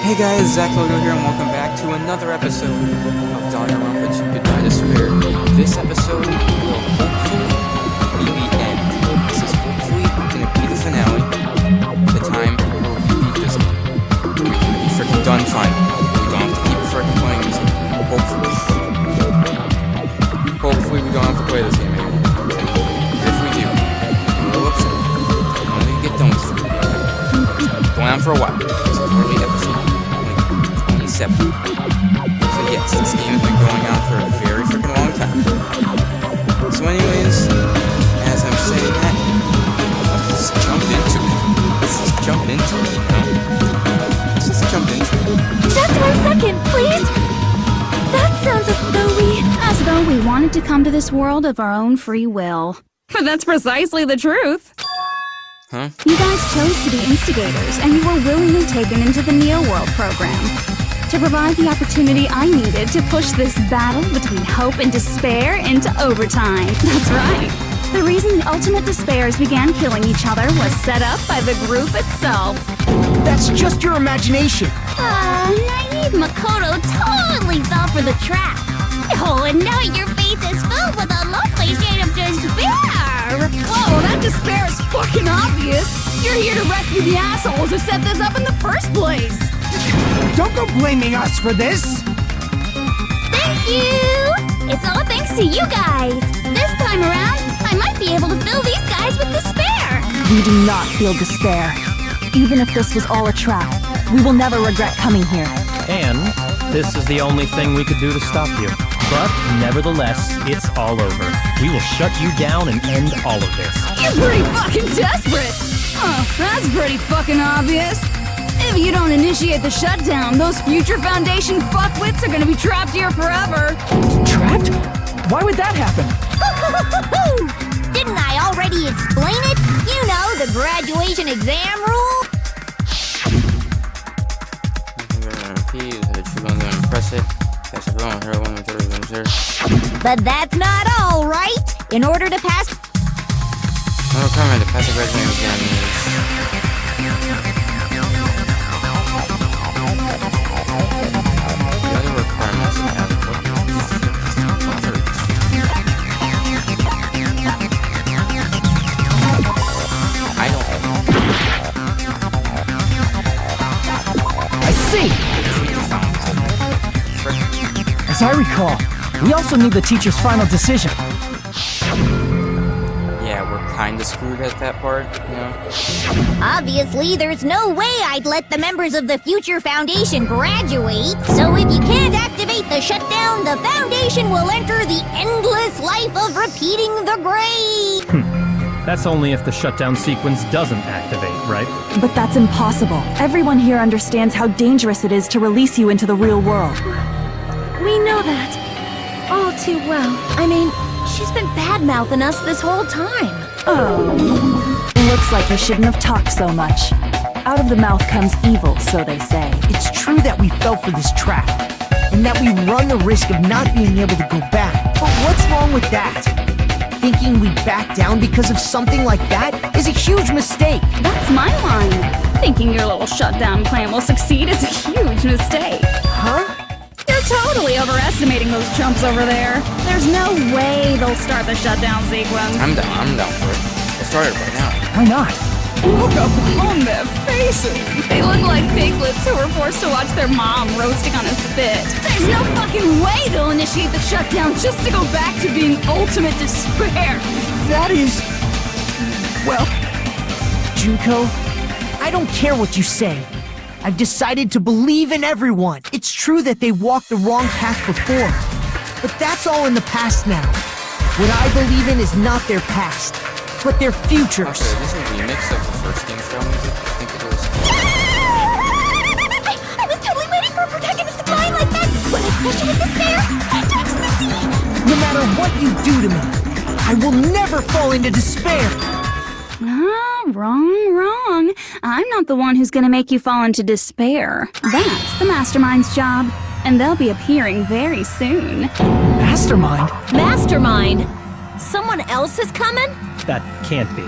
Hey guys, Zach Logo here, and welcome back to another episode of Danganronpa to Goodbye Despair. This episode will hopefully be the end. This is hopefully going to be the finale. The time where we beat this game. We can be freaking done finally. We don't have to keep freaking playing this game. Hopefully. Hopefully we don't have to play this game anymore. If we do, I'm a little upset. I'm going to get done with it. It's going on for a while. This is early episode 27. So yes, this game has been going on for a very freaking long time. So anyways, as I'm saying that, let's just jump into it. Let's just jump into it, you know? Let's just jump into it. Just 1 second, please! That sounds as though we wanted to come to this world of our own free will. But that's precisely the truth. Huh? You guys chose to be instigators, and you were willingly taken into the Neo World program to provide the opportunity I needed to push this battle between hope and despair into overtime. That's right. The reason the ultimate despairs began killing each other was set up by the group itself. That's just your imagination. Naive Makoto totally fell for the trap. Oh, and now your face is filled with a lovely shade of despair. Oh, that despair is fucking obvious. You're here to rescue the assholes who set this up in the first place. Don't go blaming us for this. Thank you. It's all thanks to you guys. This time around, I might be able to fill these guys with despair. We do not feel despair. Even if this was all a trap, we will never regret coming here. And this is the only thing we could do to stop you. But nevertheless, it's all over. We will shut you down and end all of this. You're pretty fucking desperate. Oh, that's pretty fucking obvious. If you don't initiate the shutdown, those future Foundation fuckwits are gonna be trapped here forever. Trapped? Why would that happen? Didn't I already explain it? You know, the graduation exam rule. But that's not all, right? In order to pass... No requirement to pass the graduating exam is... The other requirements to have I don't... I see. As I recall, we also need the teacher's final decision. Yeah, we're kinda screwed at that part, you know? Obviously, there's no way I'd let the members of the Future Foundation graduate. So if you can't activate the shutdown, the Foundation will enter the endless life of repeating the grade. That's only if the shutdown sequence doesn't activate, right? But that's impossible. Everyone here understands how dangerous it is to release you into the real world. We know that. All too well. I mean, she's been bad-mouthing us this whole time. Oh. Looks like you shouldn't have talked so much. Out of the mouth comes evil, so they say. It's true that we fell for this trap, and that we run the risk of not being able to go back. But what's wrong with that? Thinking we back down because of something like that is a huge mistake. That's my line. Thinking your little shutdown plan will succeed is a huge mistake. Huh? You're totally overestimating those chumps over there. There's no way they'll start the shutdown sequence. I'm down for it. Let's start it right now. Why not? Look upon their faces. They look like piglets who were forced to watch their mom roasting on a spit. There's no fucking way they'll initiate the shutdown just to go back to being ultimate despair. That is... Well... Junko, I don't care what you say. I've decided to believe in everyone. It's true that they walked the wrong path before, but that's all in the past now. What I believe in is not their past, but their futures. Okay, this is a remix of the first game's show music. I think it was... I was totally waiting for a protagonist to fly like that. When I push you with despair, send to ecstasy. No matter what you do to me, I will never fall into despair. Wrong. I'm not the one who's gonna make you fall into despair. That's the Mastermind's job, and they'll be appearing very soon. Mastermind? Mastermind? Someone else is coming? That can't be.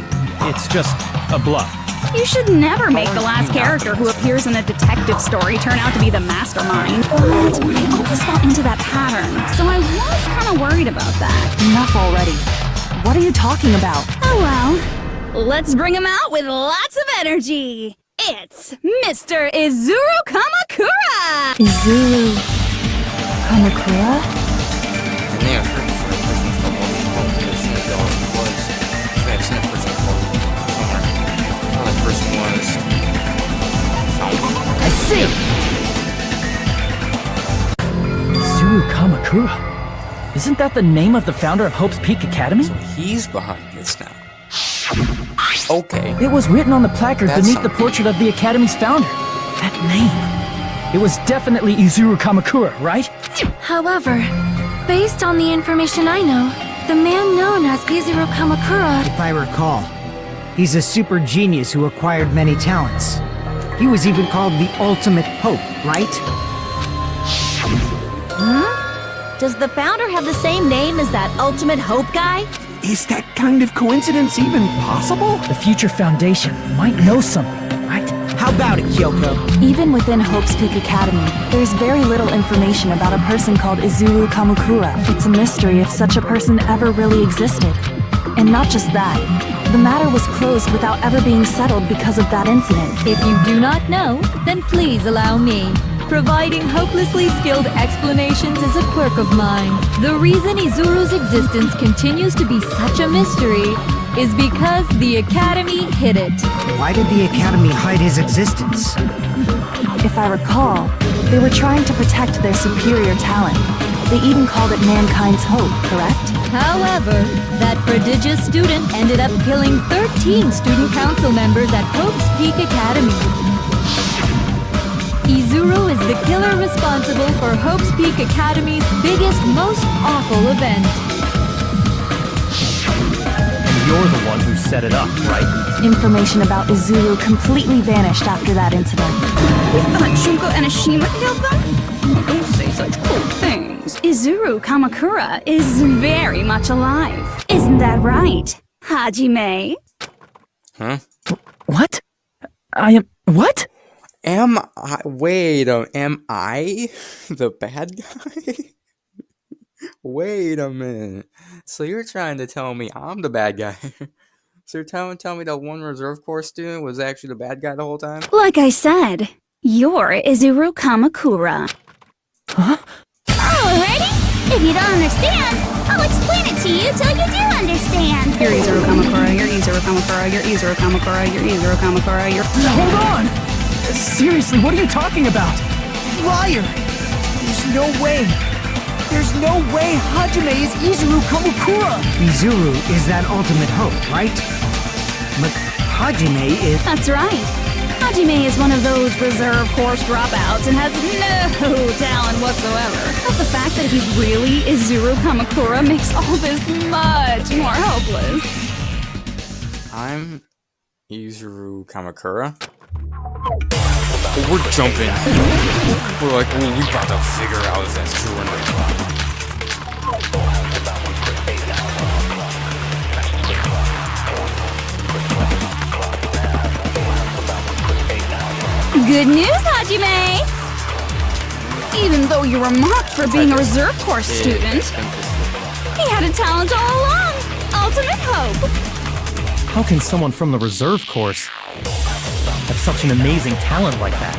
It's just a bluff. You should never make the last character who appears in a detective story turn out to be the mastermind. But I always fall into that pattern, so I was kind of worried about that. Enough already. What are you talking about? Oh well, let's bring him out with lots of energy. It's Mr. Izuru Kamakura! Izuru Kamakura? And they have heard before, the person's called Multiple. I've seen it all was. So I've seen a person called somewhere. How that person was. Found. I see! Izuru Kamakura. Isn't that the name of the founder of Hope's Peak Academy? So he's behind this now. Okay. It was written on the placard That's beneath the something. portrait of the Academy's founder. That name. It was definitely Izuru Kamakura, right? However, based on the information I know, the man known as Izuru Kamakura... If I recall, he's a super genius who acquired many talents. He was even called the Ultimate Hope, right? Does the founder have the same name as that Ultimate Hope guy? Is that kind of coincidence even possible? The Future Foundation might know something, right? How about it, Kyoko? Even within Hope's Peak Academy, there's very little information about a person called Izuru Kamakura. It's a mystery if such a person ever really existed. And not just that, the matter was closed without ever being settled because of that incident. If you do not know, then please allow me. Providing hopelessly skilled explanations is a quirk of mine. The reason Izuru's existence continues to be such a mystery is because the Academy hid it. Why did the Academy hide his existence? If I recall, they were trying to protect their superior talent. They even called it mankind's hope, correct? However, that prodigious student ended up killing 13 student council members at Hope's Peak Academy. Izuru is the killer responsible for Hope's Peak Academy's biggest, most awful event. And you're the one who set it up, right? Information about Izuru completely vanished after that incident. We thought Junko and Ashima killed them? Don't say such cruel things. Izuru Kamakura is very much alive. Isn't that right, Hajime? Huh? What? I am... What? Am I? Wait am I the bad guy? Wait a minute. So you're trying to tell me I'm the bad guy? So you're tell me that one reserve corps student was actually the bad guy the whole time? Like I said, you're Izuru Kamakura. Huh? Alrighty? If you don't understand, I'll explain it to you till you do understand. You're Izuru Kamakura, you're Izuru Kamakura, you're Izuru Kamakura, you're Izuru Kamakura, you're... Hold on! Seriously, what are you talking about? Liar! There's no way! There's no way Hajime is Izuru Kamakura! Izuru is that ultimate hope, right? But Hajime is... That's right. Hajime is one of those reserve course dropouts and has no talent whatsoever. But the fact that he's really Izuru Kamakura makes all this much more hopeless. I'm Izuru Kamakura. We're jumping. We're like, oh, we about to figure out if that's true or not. Good news, Hajime! Even though you were marked for being a reserve course student, he had a talent all along. Ultimate hope. How can someone from the reserve course have such an amazing talent like that?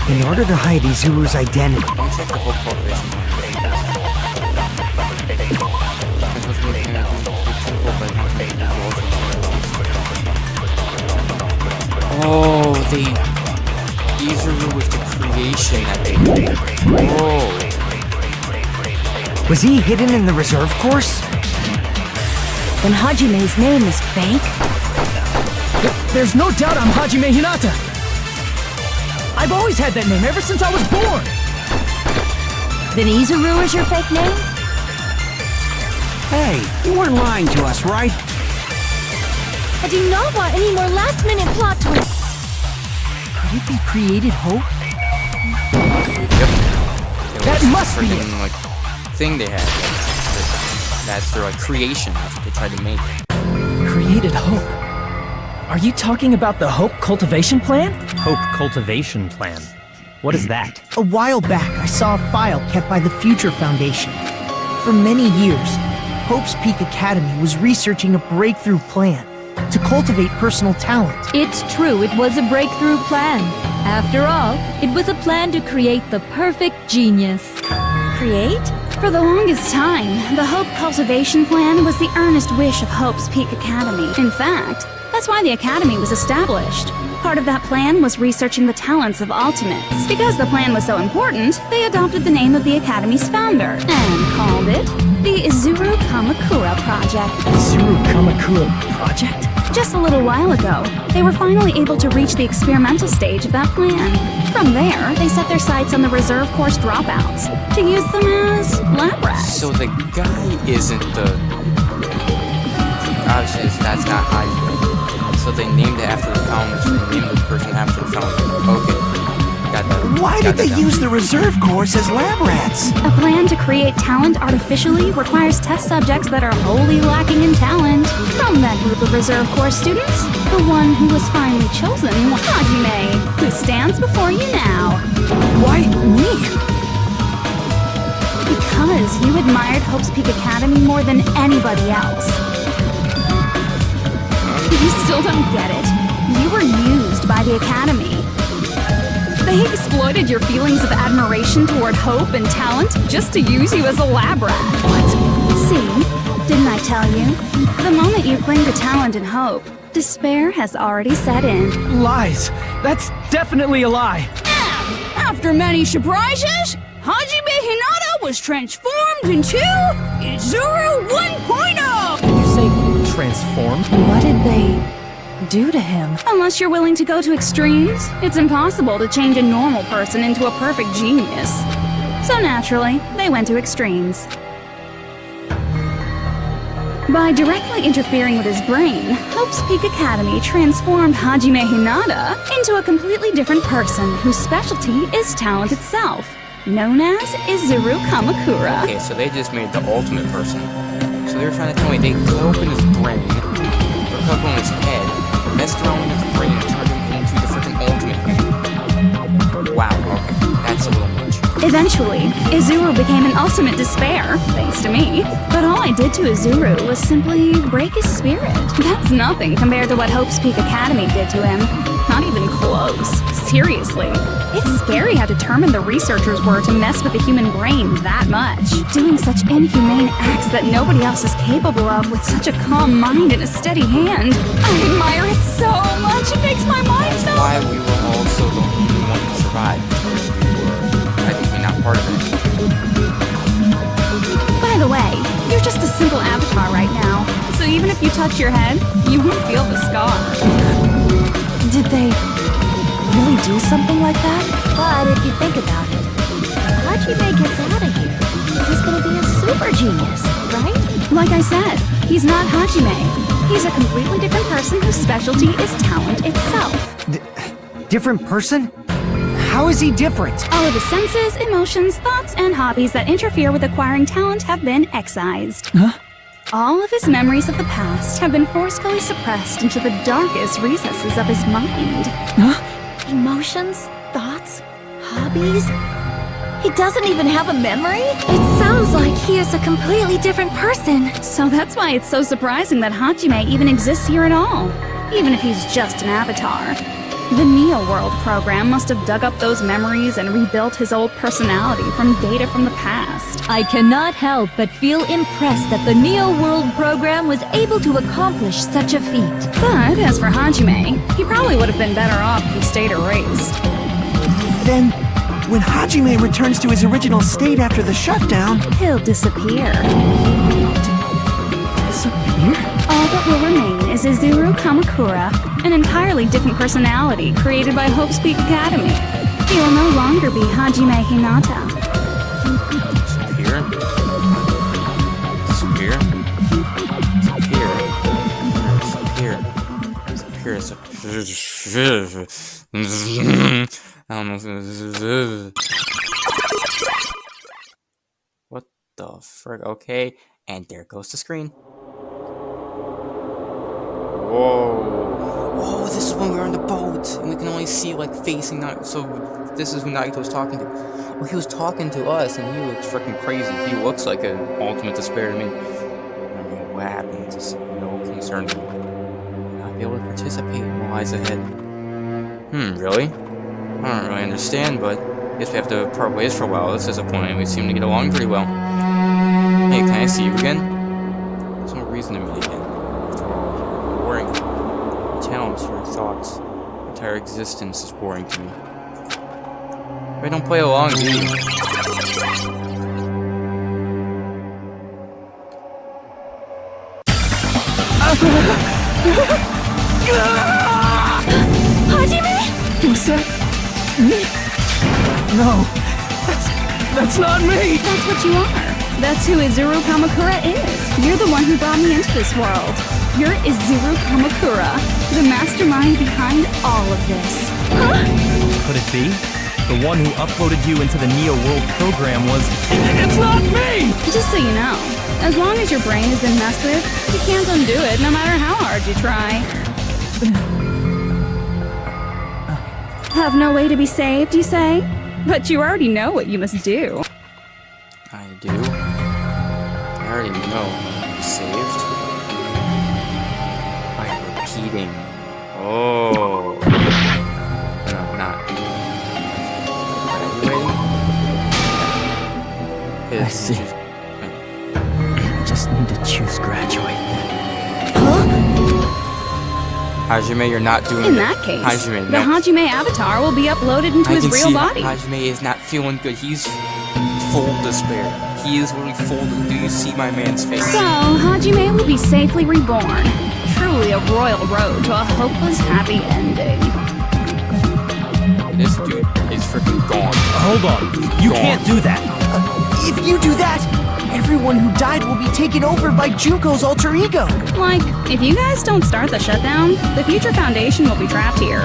In order to hide Izuru's identity, Check the whole corporation. Oh, Izuru was the creation that they made. Oh. was he hidden in the reserve course? Then Hajime's name is fake? There's no doubt I'm Hajime Hinata! I've always had that name ever since I was born! Then Izuru is your fake name? Hey, you weren't lying to us, right? I do not want any more last-minute plot twists. Could it be created hope? Yep. That must be it. Like thing they had. That's their like creation. That's what they tried to make. Created hope. Are you talking about the Hope Cultivation Plan? Hope Cultivation Plan. What is that? A while back, I saw a file kept by the Future Foundation. For many years, Hope's Peak Academy was researching a breakthrough plan to cultivate personal talent. It's true, it was a breakthrough plan. After all, it was a plan to create the perfect genius. Create? For the longest time, the Hope Cultivation Plan was the earnest wish of Hope's Peak Academy. In fact, that's why the Academy was established. Part of that plan was researching the talents of Ultimates. Because the plan was so important, they adopted the name of the Academy's founder and called it the Izuru Kamakura Project. Izuru Kamakura Project? Just a little while ago, they were finally able to reach the experimental stage of that plan. From there, they set their sights on the reserve course dropouts to use them as lab rats. So the guy isn't the... Obviously, that's not Hajime. So they named it after the founder, so they named the person after the founder. Okay. Got that. Why did they use the reserve course as lab rats? A plan to create talent artificially requires test subjects that are wholly lacking in talent. From that group of reserve course students, the one who was finally chosen was Hajime, who stands before you now. Why me? Because you admired Hope's Peak Academy more than anybody else. You still don't get it. You were used by the Academy. They exploited your feelings of admiration toward hope and talent just to use you as a lab rat. What? See? Didn't I tell you? The moment you cling to talent and hope, despair has already set in. Lies. That's definitely a lie. After many surprises, Hajime Hinata was transformed into Izuru 1.0! You say transformed? What did they do to him? Unless you're willing to go to extremes, it's impossible to change a normal person into a perfect genius. So naturally, they went to extremes. By directly interfering with his brain, Hope's Peak Academy transformed Hajime Hinata into a completely different person whose specialty is talent itself, known as Izuru Kamakura. Okay, so they just made the ultimate person. So they were trying to tell me they could open his brain, or could open his head, messed around with his brain, and turned him into the freaking ultimate. Wow, okay, that's a little much. Eventually, Izuru became an ultimate despair, thanks to me. But all I did to Izuru was simply break his spirit. That's nothing compared to what Hope's Peak Academy did to him. Not even close. Seriously. It's scary how determined the researchers were to mess with the human brain that much. Doing such inhumane acts that nobody else is capable of with such a calm mind and a steady hand. I admire it so much, it makes my mind That's melt. why we were also the only one to survive. Because we were technically not part of it. By the way, you're just a simple avatar right now. So even if you touch your head, you won't feel the scar. Did they really do something like that? But if you think about it, Hajime gets out of here. He's gonna be a super genius, right? Like I said, he's not Hajime. He's a completely different person whose specialty is talent itself. Different person? How is he different? All of his senses, emotions, thoughts, and hobbies that interfere with acquiring talent have been excised. Huh? All of his memories of the past have been forcefully suppressed into the darkest recesses of his mind. Huh? Emotions, thoughts, hobbies. He doesn't even have a memory? It sounds like he is a completely different person. So that's why it's so surprising that Hajime even exists here at all, even if he's just an avatar. The Neo World program must have dug up those memories and rebuilt his old personality from data from the past. I cannot help but feel impressed that the Neo World program was able to accomplish such a feat. But as for Hajime, he probably would have been better off if he stayed erased. Then, when Hajime returns to his original state after the shutdown, He'll disappear. Disappear? All that will remain is Izuru Kamakura, an entirely different personality created by Hope's Peak Academy. He will no longer be Hajime Hinata. Disappear. Disappear. Disappear. Disappear. Disappear. I don't know if it was... What the frick? Okay, and there goes the screen. Whoa. Oh, this is when we were on the boat, and we can only see, like, facing Naruto. So, this is who Naruto was talking to. Well, he was talking to us, and he looks freaking crazy. He looks like an ultimate despair to me. I don't know what happened, just no concern to me. Not be able to participate in what lies ahead. Really? I don't really understand, but I guess we have to part ways for a while. That's disappointing. We seem to get along pretty well. Hey, can I see you again? There's no reason to meet again. After all, boring. Your talents, your thoughts, your entire existence is boring to me. We don't play along, do you? Hajime? Was that me? No, that's not me. That's what you are. That's who Izuru Kamakura is. You're the one who brought me into this world. You're Izuru Kamakura, the mastermind behind all of this. Huh? Could it be? The one who uploaded you into the Neo World program was... It's not me! Just so you know, as long as your brain has been messed with, you can't undo it no matter how hard you try. Have no way to be saved, you say? But you already know what you must do. I do. I already know I'm saved. By repeating. Oh. No, not. Graduating? I see. I just need to choose graduate. Hajime, you're not doing In it. that case, Hajime, the no. Hajime avatar will be uploaded into I his can real see body. Hajime is not feeling good. He's full despair. He is literally full. Do you see my man's face? So, Hajime will be safely reborn. Truly a royal road to a hopeless happy ending. This dude is freaking gone. Hold on. You Gone. can't do that. If you do that, everyone who died will be taken over by Junko's alter ego. Like, if you guys don't start the shutdown, the Future Foundation will be trapped here.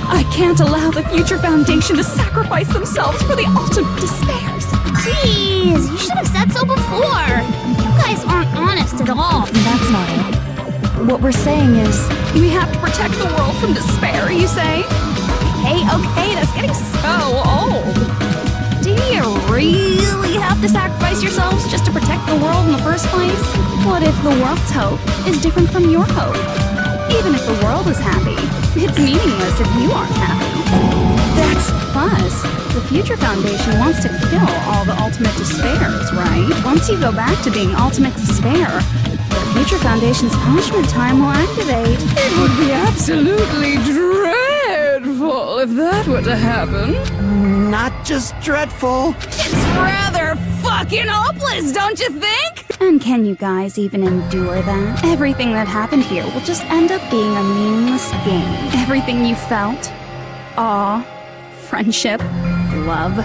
I can't allow the Future Foundation to sacrifice themselves for the ultimate despairs. Jeez, you should have said so before. You guys aren't honest at all. That's not it. What we're saying is, We have to protect the world from despair, you say? Okay, that's getting so old. Do you really have to sacrifice yourselves just to protect the world in the first place? What if the world's hope is different from your hope? Even if the world is happy, it's meaningless if you aren't happy. Plus, the Future Foundation wants to kill all the ultimate despairs, right? Once you go back to being ultimate despair, the Future Foundation's punishment time will activate. It would be absolutely dreadful if that were to happen. Not just dreadful. It's rather fucking hopeless, don't you think? And can you guys even endure that? Everything that happened here will just end up being a meaningless game. Everything you felt, awe, friendship, love.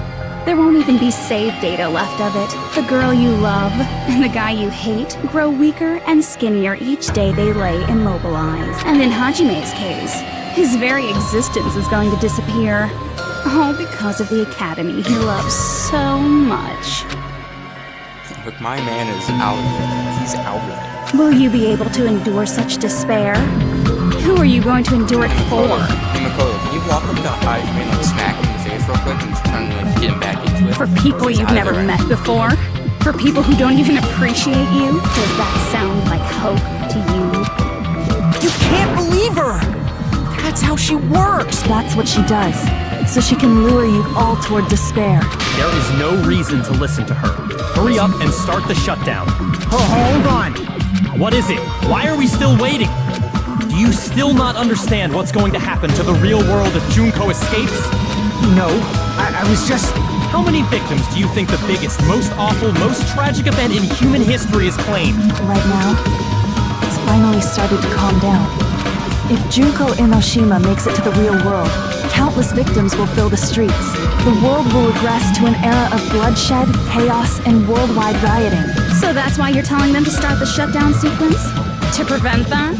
There won't even be save data left of it. The girl you love and the guy you hate grow weaker and skinnier each day they lay immobilized. And in Hajime's case, his very existence is going to disappear. All because of the academy he loves so much. Look, my man is out of it. He's out of it. Will you be able to endure such despair? Who are you going to endure it for? Hey, Makoto, can you walk up to Hajime and like smack him in the face real quick and just try to like get him back into it? For people He's you've out of never it. met before? For people who don't even appreciate you? Does that sound like hope to you? You can't believe her. That's how she works. that's what she does. So she can lure you all toward despair. There is no reason to listen to her. Hurry up and start the shutdown. Hold on. What is it? Why are we still waiting? Do you still not understand what's going to happen to the real world if Junko escapes? No, I was just... How many victims do you think the biggest, most awful, most tragic event in human history has claimed? Right now, it's finally started to calm down. If Junko Inoshima makes it to the real world, countless victims will fill the streets. The world will regress to an era of bloodshed, chaos, and worldwide rioting. So that's why you're telling them to start the shutdown sequence? To prevent that?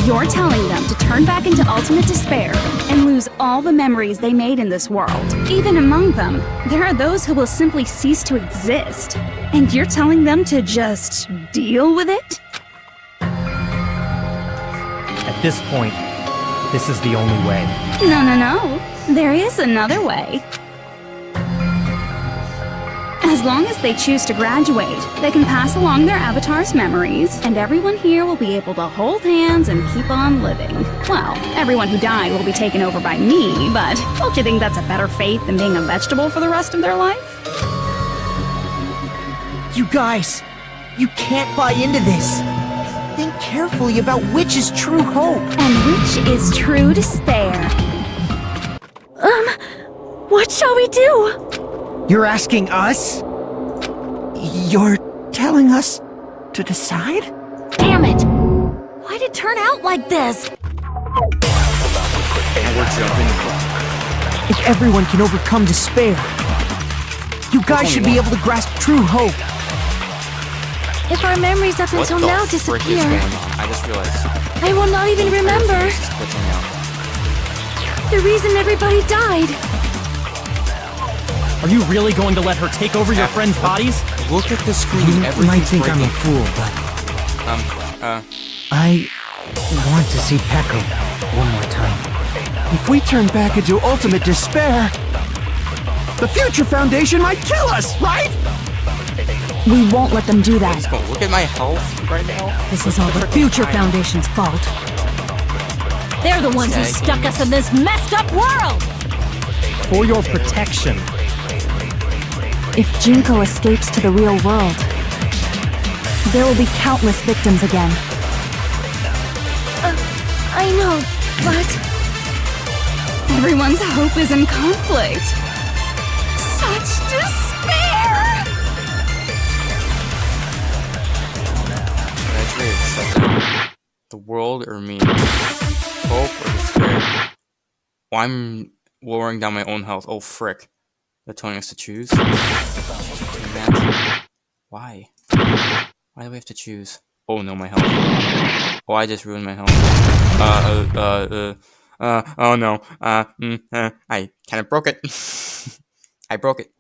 You're telling them to turn back into ultimate despair and lose all the memories they made in this world. Even among them, there are those who will simply cease to exist. And you're telling them to just deal with it? this point, this is the only way. No. There is another way. As long as they choose to graduate, they can pass along their avatar's memories, and everyone here will be able to hold hands and keep on living. Well, everyone who died will be taken over by me, but don't you think that's a better fate than being a vegetable for the rest of their life? You guys, you can't buy into this. Think carefully about which is true hope. And which is true despair. What shall we do? You're asking us? You're telling us to decide? Damn it! Why'd it turn out like this? And we're jumping. If everyone can overcome despair, you guys should be able to grasp true hope. If our memories up What until the now frick is disappear, going on? I just realized. I will not even remember This is glitching out. the reason everybody died. Are you really going to let her take over your friends' bodies? Look at the screen. You might Everything's think I'm a breaking. fool, but I want to see Pekko one more time. If we turn back into ultimate despair, the Future Foundation might kill us, right? We won't let them do that. Oh, look at my health right now. This is all the Future Foundation's fault. They're the ones who stuck us in this messed up world! For your protection. If Junko escapes to the real world, there will be countless victims again. I know, but Everyone's hope is in conflict. Such despair! That's weird. Shut down. The world or me? Hope or despair? Well, I'm lowering down my own health. Oh, frick. They're telling us to choose? Why? Why do we have to choose? Oh no, my health. Oh, I just ruined my health. Oh no. I kind of broke it. I broke it.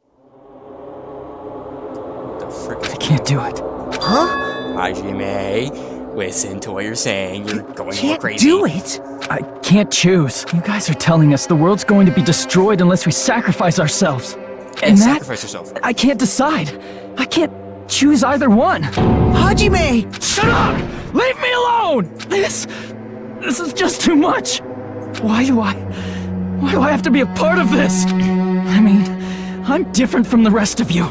What the frick? I can't do it. Huh? Hajime, listen to what you're saying. You're going a little Can't crazy. do it. I can't choose. You guys are telling us the world's going to be destroyed unless we sacrifice ourselves. And that, sacrifice yourself. I can't decide. I can't choose either one. Hajime! Shut up! Leave me alone! This is just too much. Why do I have to be a part of this? I mean, I'm different from the rest of you.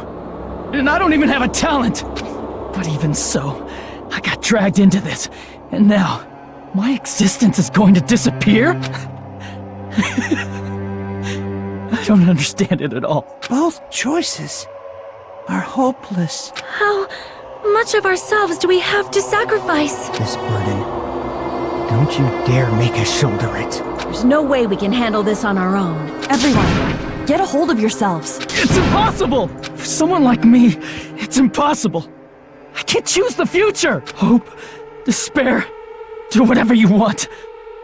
And I don't even have a talent. But even so, I got dragged into this. And now, my existence is going to disappear? I don't understand it at all. Both choices are hopeless. how much of ourselves do we have to sacrifice? This burden, don't you dare make us shoulder it. There's no way we can handle this on our own. Everyone, get a hold of yourselves. It's impossible! For someone like me, it's impossible. I can't choose the future! Hope, despair, do whatever you want.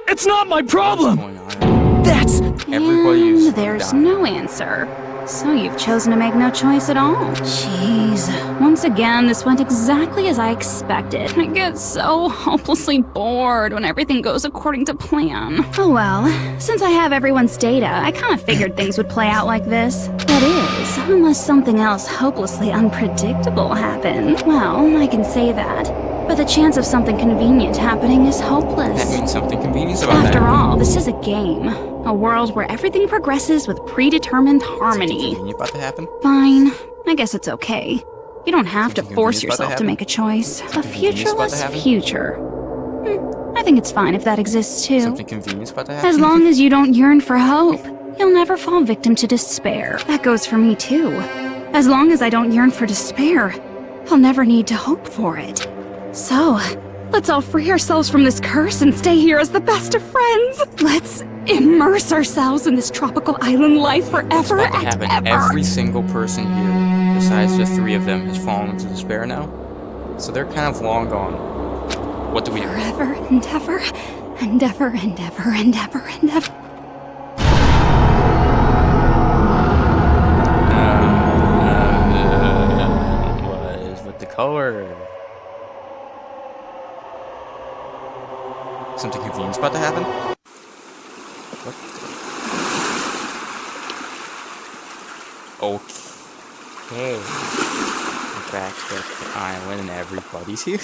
It's not my problem! What's going on? That's... Everybody is There's dying. no answer. So you've chosen to make no choice at all. Jeez. Once again, this went exactly as I expected. I get so hopelessly bored when everything goes according to plan. Oh well, since I have everyone's data, I kind of figured things would play out like this. That is, unless something else hopelessly unpredictable happened. Well, I can say that. But the chance of something convenient happening is hopeless. That means something convenient about After that. all, this is a game. A world where everything progresses with predetermined harmony. Convenient about to happen? Fine. I guess it's okay. You don't have to Something force convenient about to yourself to happen? make a choice. A convenient about to futureless happen? future. I think it's fine if that exists too. Something convenient about to happen? As long as you don't yearn for hope, you'll never fall victim to despair. That goes for me too. As long as I don't yearn for despair, I'll never need to hope for it. So, let's all free ourselves from this curse and stay here as the best of friends. Let's immerse ourselves in this tropical island life What's forever about to and happen? ever. Every single person here, besides the three of them, has fallen into despair now. So they're kind of long gone. What do we do? Forever and ever and ever and ever and ever and ever. What is with the color? Something convenient scene's about to happen? What? Okay. We're back at the island and everybody's here.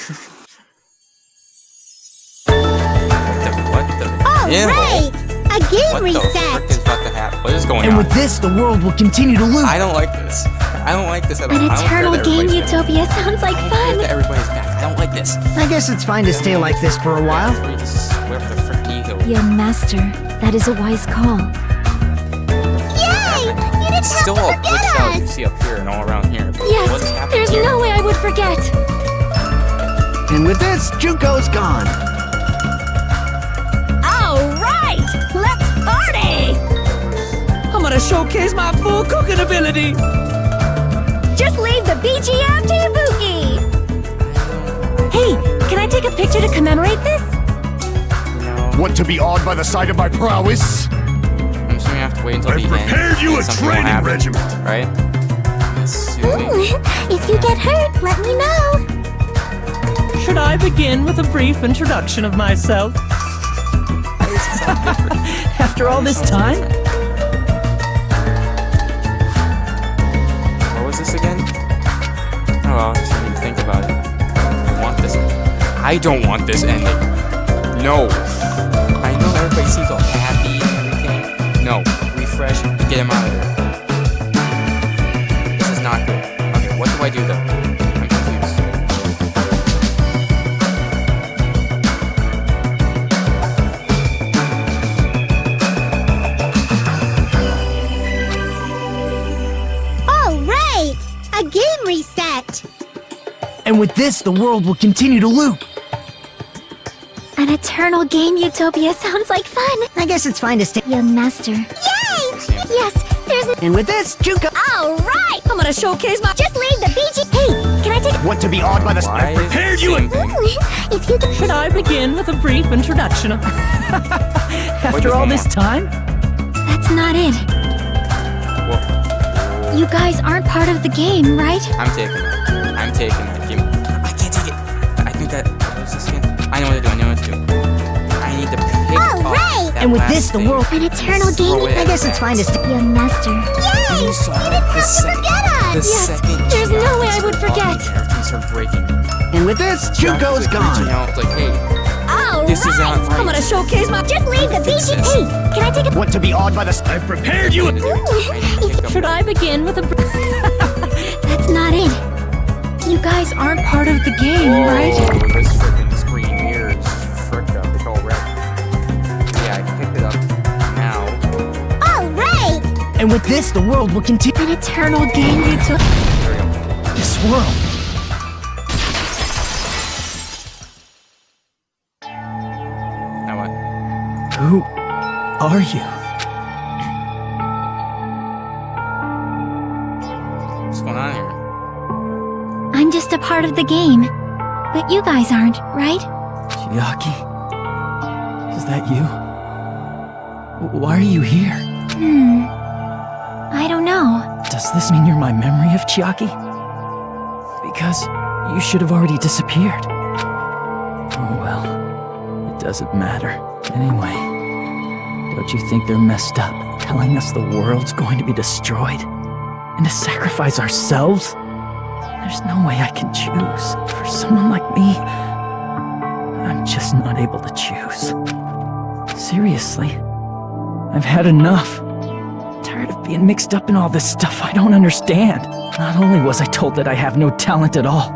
What the? Yeah. Alright! A game What the frick is reset! about to happen? What is going And on? with this, the world will continue to loop. I don't like this. I don't like this at all. An I don't care eternal that game everybody's back. utopia sounds like I don't care fun. that everybody's back. I don't like this. I guess it's fine to stay like this for a while. Wherever the frick you go. Young master, that is a wise call. Yay! You didn't It's still all have to glitched forget out. You us! see up here and all around here. What's Yes, happening there's here? no way I would forget. And with this, Junko's gone. Alright! Let's party! I'm gonna showcase my full cooking ability. Just leave the BGM to Ibuki! Hey, can I take a picture to commemorate this? Want to be awed by the sight of my prowess? I'm just gonna have to wait until I've the end. prepared you and a something will training happen, regiment. Right? Assuming. Ooh, if you get hurt, let me know. Should I begin with a brief introduction of myself? After all this time? What was this again? Oh, well, I just didn't even think about it. I want this. I don't want this ending. No. I know everybody seems all happy and everything. No. Refresh and get him out of there. This is not good. Okay, what do I do though? I'm confused. Alright! A game reset! And with this, the world will continue to loop. An eternal game utopia sounds like fun. I guess it's fine to stay. Young master. Yay! Yes, there's a... And with this, Junko. Alright! I'm gonna showcase my... Just leave the BG... Hey, can I take Want to be awed by the Why sight? is Prepared it you the a same thing? If you can... Should I begin with a brief introduction of... After all one this more? time? That's not it. Whoa. You guys aren't part of the game, right? I'm taking it. I'm taking that game. I can't take it. I think that. What is this again? I know what to do. I know what to do. I need to pick Alright! up that And with last this, the thing. world. An eternal Throw game. it I guess it's fine to stay. Young master. Yay! You saw You that didn't the have to second. forget The us! second. there's no Giannis way I would started forget. talking, everything started breaking. And with this, Junko's Giannis was gone. reaching out, like, hey, Alright! this is not right. I'm gonna showcase my... Just leave the Fix BG... this. Hey, can I take a... Want to be awed by the sight? I've prepared you a... I need to pick up Should I begin with a... That's not it. You guys aren't part of the game, right? Whoa, this freaking screen here is fricked up. It's all red. Yeah, I picked it up now. Alright! And with this, the world will continue. An eternal game utopia. There we go. This world. Now what? Who are you? What's going on here? I'm just a part of the game. But you guys aren't, right? Chiaki? Is that you? Why are you here? I don't know. Does this mean you're my memory of Chiaki? Because you should have already disappeared. Oh well, it doesn't matter. Anyway, don't you think they're messed up, telling us the world's going to be destroyed? And to sacrifice ourselves? There's no way I can choose. For someone like me, I'm just not able to choose. Seriously, I've had enough. Tired of being mixed up in all this stuff I don't understand. Not only was I told that I have no talent at all,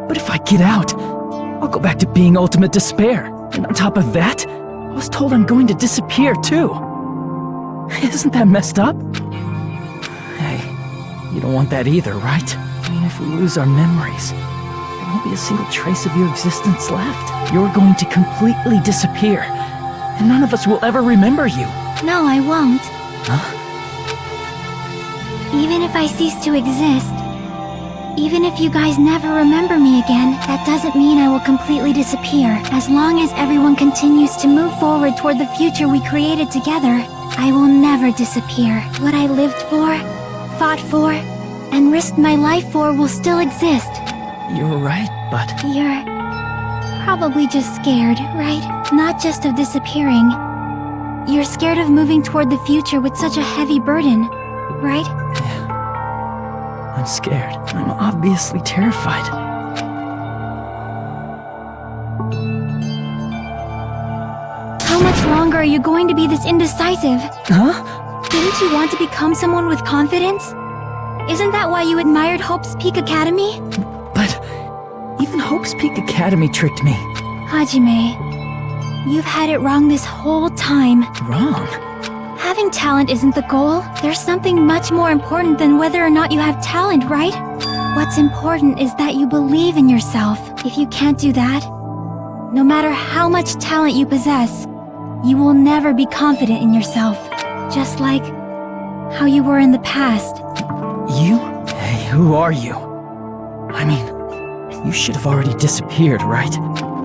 but if I get out, I'll go back to being ultimate despair. And on top of that, I was told I'm going to disappear too. Isn't that messed up? Hey, you don't want that either, right? I mean, if we lose our memories, there won't be a single trace of your existence left. You're going to completely disappear, and none of us will ever remember you. No, I won't. Huh? Even if I cease to exist, even if you guys never remember me again, that doesn't mean I will completely disappear. As long as everyone continues to move forward toward the future we created together, I will never disappear. What I lived for, fought for, and risked my life for will still exist. You're right, but You're probably just scared, right? Not just of disappearing. You're scared of moving toward the future with such a heavy burden, right? Yeah. I'm scared. I'm obviously terrified. How much longer are you going to be this indecisive? Huh? Didn't you want to become someone with confidence? Isn't that why you admired Hope's Peak Academy? But even Hope's Peak Academy tricked me. Hajime, you've had it wrong this whole time. Wrong? Having talent isn't the goal. There's something much more important than whether or not you have talent, right? What's important is that you believe in yourself. If you can't do that, no matter how much talent you possess, you will never be confident in yourself. Just like how you were in the past. You? Hey, who are you? I mean, you should have already disappeared, right?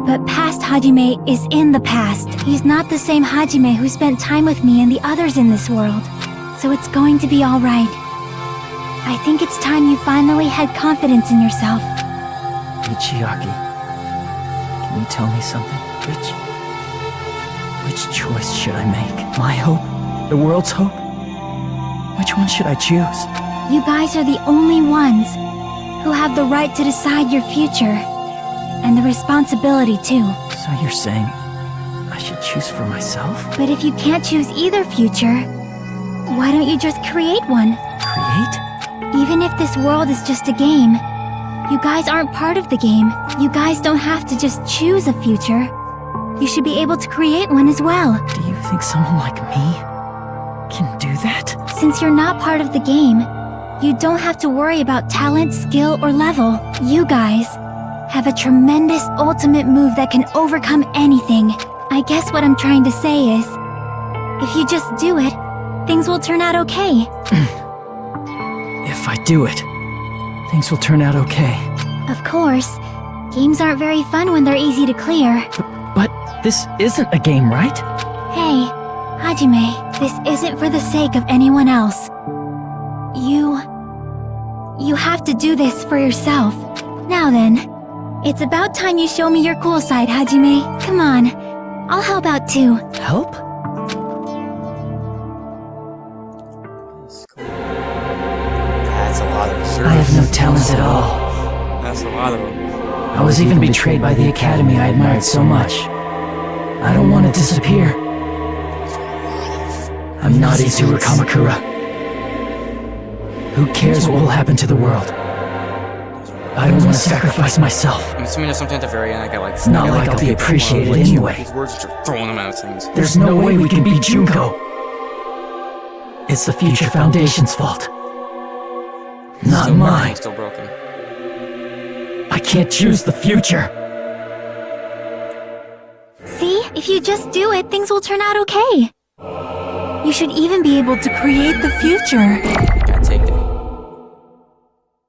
But past Hajime is in the past. He's not the same Hajime who spent time with me and the others in this world. So it's going to be alright. I think it's time you finally had confidence in yourself. Hey, Chiaki. Can you tell me something? Which choice should I make? My hope? The world's hope? Which one should I choose? You guys are the only ones who have the right to decide your future. And the responsibility, too. So you're saying I should choose for myself? But if you can't choose either future, why don't you just create one? Create? Even if this world is just a game, you guys aren't part of the game. You guys don't have to just choose a future. You should be able to create one as well. Do you think someone like me can do that? Since you're not part of the game, you don't have to worry about talent, skill, or level. You guys have a tremendous ultimate move that can overcome anything. I guess what I'm trying to say is, if you just do it, things will turn out okay. If I do it, things will turn out okay. Of course, games aren't very fun when they're easy to clear. But this isn't a game, right? Hey, Hajime, this isn't for the sake of anyone else. You have to do this for yourself. Now then, it's about time you show me your cool side, Hajime. Come on, I'll help out too. Help? That's a lot of reserves. I have no talent at all. That's a lot of them. I was even betrayed by the academy I admired so much. I don't want to disappear. I'm not Izuru Kamakura. Who cares what will happen to the world? I don't want to sacrifice myself. I'm assuming there's something at the very end I got like... It's not like I'll be appreciated anyway. These words are throwing them out of things. There's no way we can beat Junko. It's the Future Foundation's fault. Not mine. Still broken. I can't choose the future. See, if you just do it, things will turn out okay. You should even be able to create the future. Gotta take that.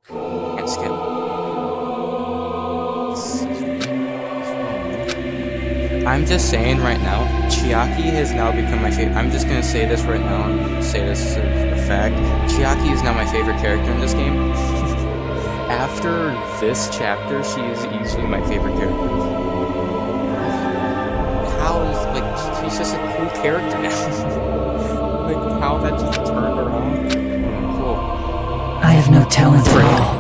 Can't skip. I'm just saying right now, Chiaki has now become my favorite. I'm just gonna say this right now and say this as a fact. Chiaki is now my favorite character in this game. After this chapter, she is easily my favorite character. How is, like, she's just a cool character now. Like, how that just turned around. Cool. I have no talent at all.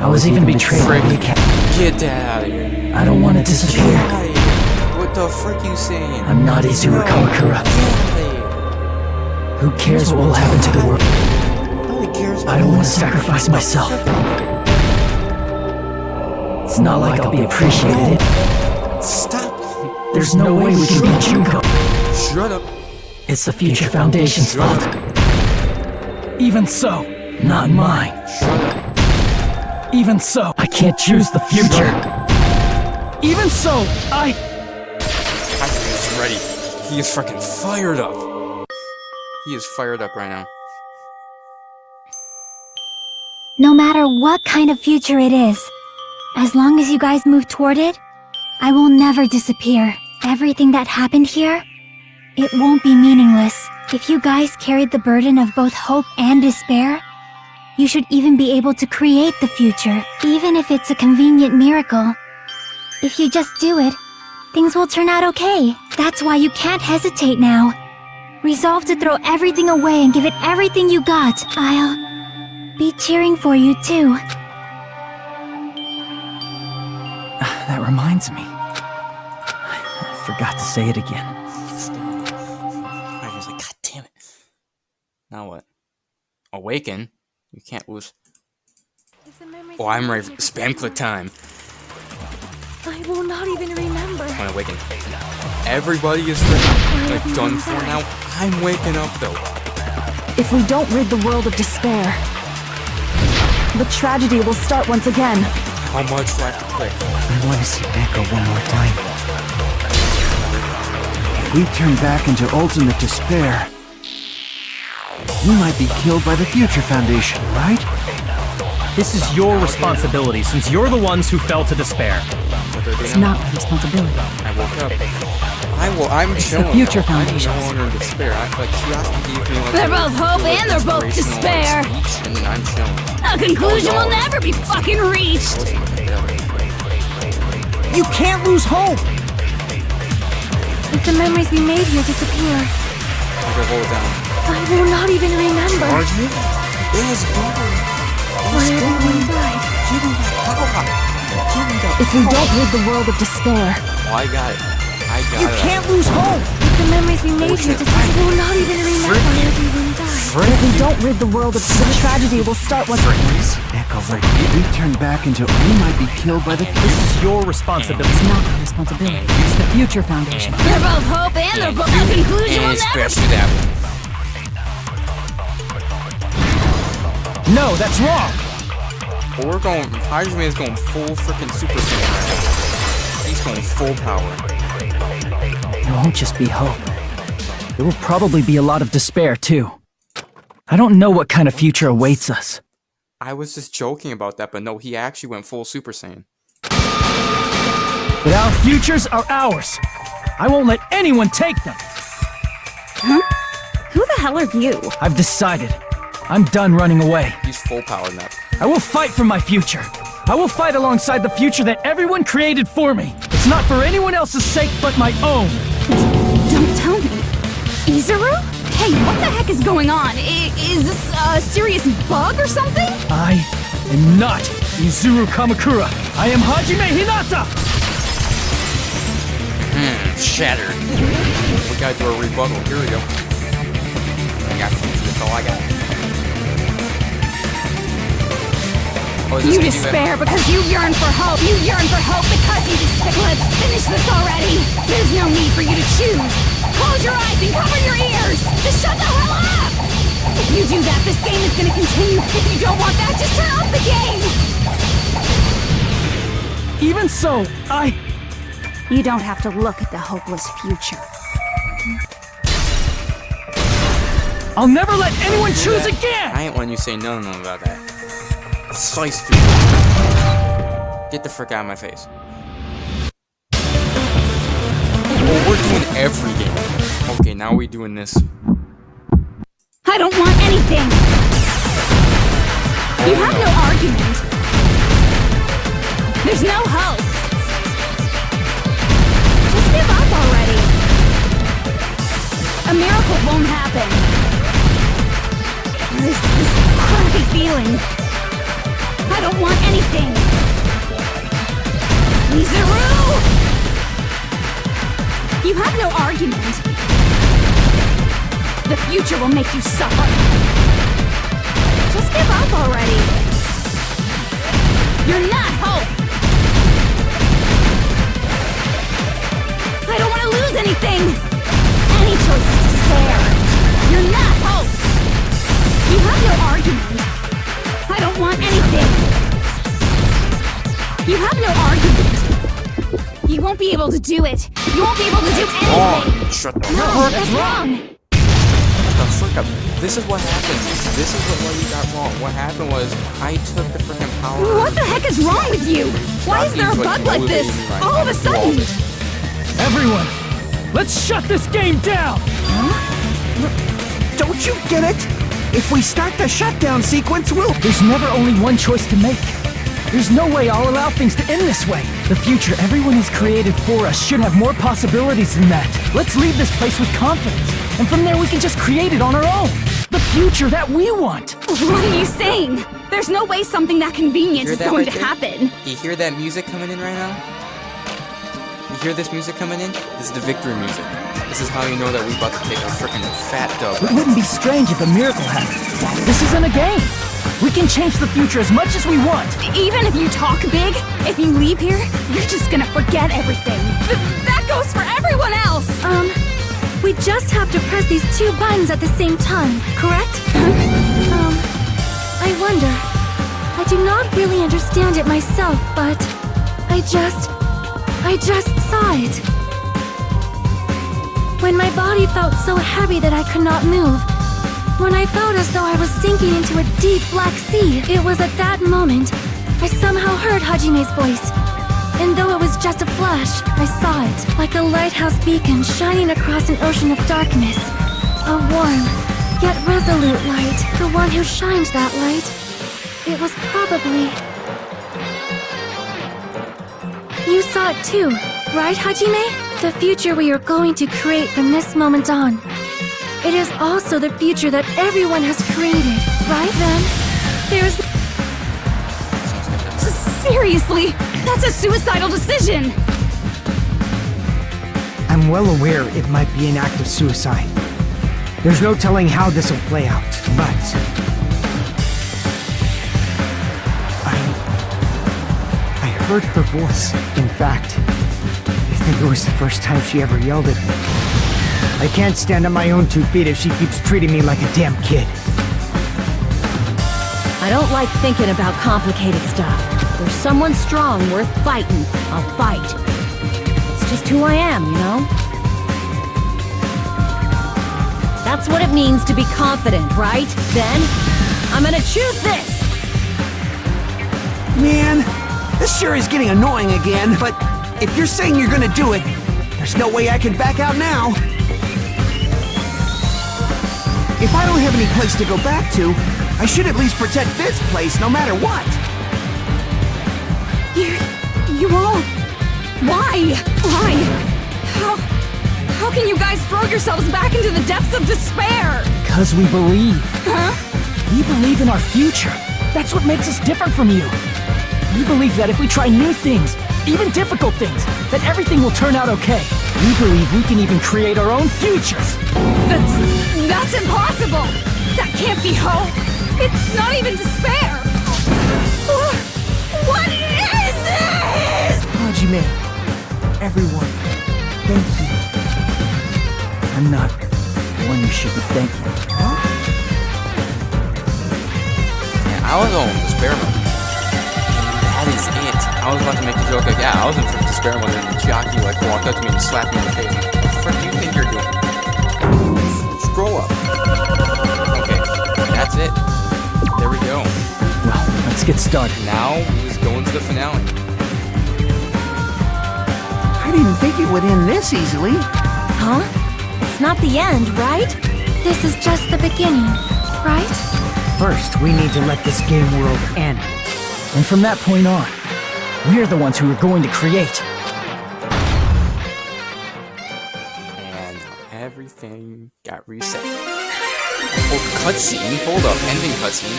I was even betrayed by the academy. Get that out of here. I don't want to disappear. Get out of here. What the frick you saying? I'm not Izuru Kamakura. Who cares what will happen to the world? I don't want to sacrifice myself. It's not like I'll be appreciated. Stop. There's no way we can beat Junko. Shut up. It's the Future Foundation's fault. Even so, not mine. Shut up. Even so, I can't choose the future. Even so, Hajime's ready. He is freaking fired up. He is fired up right now. No matter what kind of future it is, as long as you guys move toward it, I will never disappear. Everything that happened here, it won't be meaningless. If you guys carried the burden of both hope and despair, you should even be able to create the future. Even if it's a convenient miracle, If you just do it, things will turn out okay. That's why you can't hesitate now. Resolve to throw everything away and give it everything you got. I'll be cheering for you too. That reminds me. I forgot to say it again. I was like, God damn it. Now what? Awaken? You can't lose. Oh, I'm ready for spam click time. I will not even remember. I'm gonna awaken. Everybody is freaking like done for now. I'm waking up though. If we don't rid the world of despair, the tragedy will start once again. How much do I have to click? I want to see Echo one more time. If we turn back into ultimate despair, we might be killed by the Future Foundation, right? This is your responsibility, since you're the ones who fell to despair. It's not my responsibility. I woke up. I'm chilling. the Future though. Foundation. I'm no longer in despair. She gave me like They're a both hope really and they're both inspirational, despair. speech, and then I'm chilling. A conclusion will never be fucking reached. You can't lose hope! If the memories we made here disappear, Okay, hold it down. I will not even remember Charge me? Yes, why everyone died. If we don't rid the world of despair, Oh, I got it. You can't lose hope! If the memories we made here disappear, I will not even remember why everyone died. if we don't rid the world of the tragedy will start once. Echo, if we turn back into we might be killed by the This is your responsibility. It's not my responsibility. It's the Future Foundation. They're both hope and they're both a conclusion And will never. especially that one. No, that's wrong! But we're going. Hydra is going full freaking Super Saiyan right now. He's going full power. It won't just be hope. There will probably be a lot of despair, too. I don't know what kind of future awaits us. I was just joking about that, but no, he actually went full Super Saiyan. But our futures are ours. I won't let anyone take them. Huh? Who the hell are you? I've decided. I'm done running away. He's full power now. I will fight for my future. I will fight alongside the future that everyone created for me. It's not for anyone else's sake but my own. Don't tell me. Izuru? Hey, what the heck is going on? Is this a serious bug or something? I am not Izuru Kamakura. I am Hajime Hinata! Shattered. We gotta do a rebuttal. Here we go. I got future. That's all I got. Oh, is this You gonna be despair because you yearn for hope. You yearn for hope because you despair. Let's finish this already. There's no need for you to choose. Close your eyes and cover your ears. Just shut the hell up. If you do that, this game is going to continue. If you don't want that, just turn off the game. Even so, You don't have to look at the hopeless future. I'll never let anyone choose again! I ain't letting you say no about that. Slice through. Get the frick out of my face. Oh, we're doing every game. Okay, now we're doing this. I don't want anything. You have no argument. There's no hope. Just give up already. A miracle won't happen. This crappy feeling. I don't want anything. Izuru! You have no argument. The future will make you suffer. Just give up already. You're not hope. I don't want to lose anything. Any choice is despair. You're not hope. You have no argument. I don't want anything. You have no argument. You won't be able to do it. You won't be able to do anything. Shut the No, that's wrong. the frick up. This is what happened. This is what you got wrong. What happened was I took the freaking power. What the heck is wrong with you? Why is there a bug like this all of a sudden? Everyone, let's shut this game down! Don't you get it? If we start the shutdown sequence, we'll... There's never only one choice to make. There's no way I'll allow things to end this way. The future everyone has created for us should have more possibilities than that. Let's leave this place with confidence, and from there we can just create it on our own. The future that we want. What are you saying? There's no way something that convenient Hear is that going right to there? happen. You hear that music coming in right now? You hear this music coming in? This is the victory music. This is how you know that we're about to take a freaking fat dub. It wouldn't be strange if a miracle happened. This isn't a game. We can change the future as much as we want. Even if you talk big, if you leave here, you're just gonna forget everything. That goes for everyone else! We just have to press these 2 buttons at the same time, correct? I wonder. I do not really understand it myself, but I just saw it. When my body felt so heavy that I could not move, when I felt as though I was sinking into a deep black sea, it was at that moment I somehow heard Hajime's voice. And though it was just a flash, I saw it, like a lighthouse beacon shining across an ocean of darkness. A warm, yet resolute light. The one who shined that light. It was probably... You saw it too, right, Hajime? The future we are going to create from this moment on. It is also the future that everyone has created, right then? There's... Seriously, that's a suicidal decision! I'm well aware it might be an act of suicide. There's no telling how this will play out, but... I heard her voice. In fact, I think it was the first time she ever yelled at me. I can't stand on my own 2 feet if she keeps treating me like a damn kid. I don't like thinking about complicated stuff. If there's someone strong worth fighting, I'll fight. It's just who I am, you know? That's what it means to be confident, right? Then, I'm gonna choose this! Man, this sure is getting annoying again, but if you're saying you're gonna do it, there's no way I can back out now. If I don't have any place to go back to, I should at least protect this place no matter what. You all... Why? Why? How can you guys throw yourselves back into the depths of despair? Because we believe. Huh? We believe in our future. That's what makes us different from you. We believe that if we try new things, even difficult things, that everything will turn out okay. We believe we can even create our own futures. That's impossible! That can't be hope! It's not even despair! What is this? Hajime, everyone, thank you. I'm not the one you should be thanking. Yeah, I was on despair mode. That is it. I was about to make a joke like, yeah, I was in despair mode, and Chiaki like walked up to me and slapped me in the face. Like, what the frick do you think you're doing? Scroll up. Okay, that's it. There we go. Well, let's get started. Now we just go into the finale. I didn't think it would end this easily. Huh? It's not the end, right? This is just the beginning, right? First, we need to let this game world end. And from that point on, we're the ones who are going to create. And everything got reset. Oh, cutscene. Hold up. Ending cutscene.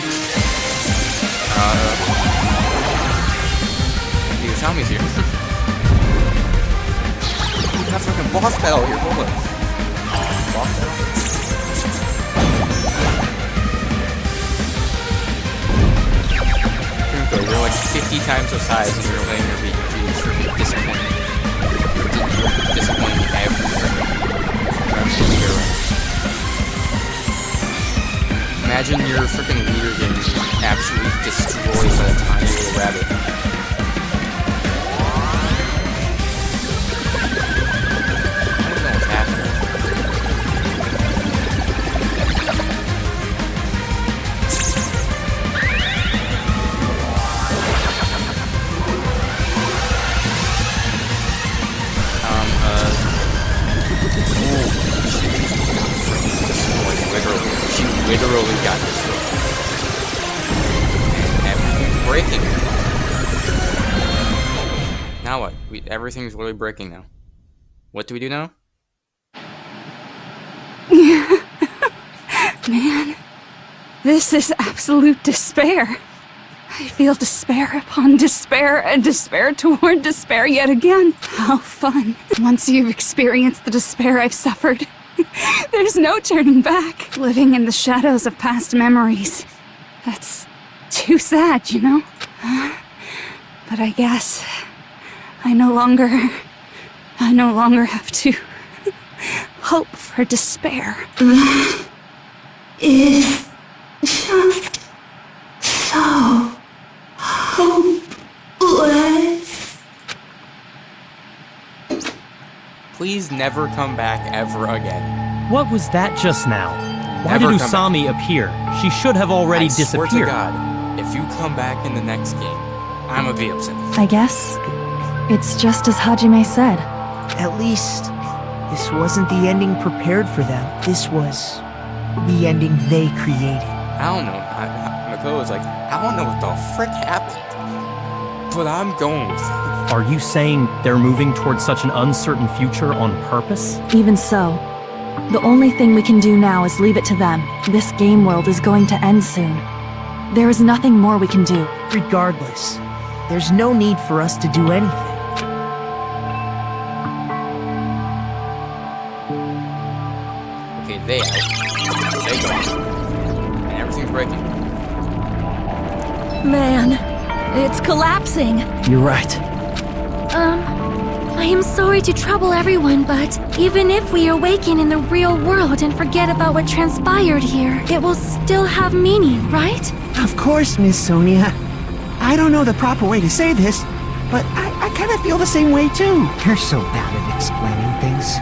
Utami's here. We got fucking boss battle here. Hold up. Boss battle? You're like 50 times the size and you're letting your RPG sure disappointing. Disappointing everywhere. Imagine your freaking leader getting absolutely destroyed by a tiny little rabbit. I don't know what's happening. Literally got destroyed. Everything's breaking. Now what? Everything's really breaking now. What do we do now? Man, this is absolute despair. I feel despair upon despair and despair toward despair yet again. How fun. Once you've experienced the despair I've suffered, there's no turning back. Living in the shadows of past memories. That's too sad, you know? But I guess I no longer have to hope for despair. Is just so hopeless. Please never come back ever again. What was that just now? Why Never did come Usami appear? She should have already I swear disappeared. to God, if you come back in the next game, I'm gonna be upset. I guess it's just as Hajime said. At least, this wasn't the ending prepared for them. This was the ending they created. I don't know. Makoto was like, I don't know what the frick happened, but I'm going with it. Are you saying they're moving towards such an uncertain future on purpose? Even so, the only thing we can do now is leave it to them. This game world is going to end soon. There is nothing more we can do. Regardless, there's no need for us to do anything. Okay, they out. They gone. And everything's breaking. Man, it's collapsing. You're right. I am sorry to trouble everyone, but even if we awaken in the real world and forget about what transpired here, it will still have meaning, right? Of course, Miss Sonia. I don't know the proper way to say this, but I kind of feel the same way too. You're so bad at explaining things.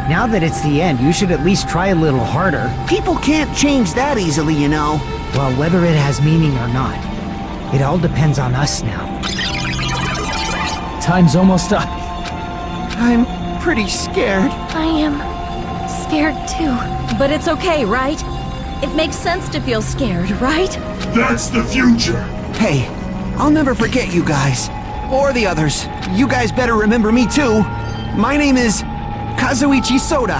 Now that it's the end, you should at least try a little harder. People can't change that easily, you know. Well, whether it has meaning or not, it all depends on us now. Time's almost up. I'm pretty scared. I am scared too. But it's okay, right? It makes sense to feel scared, right? That's the future. Hey, I'll never forget you guys. Or the others. You guys better remember me too. My name is Kazuichi Soda.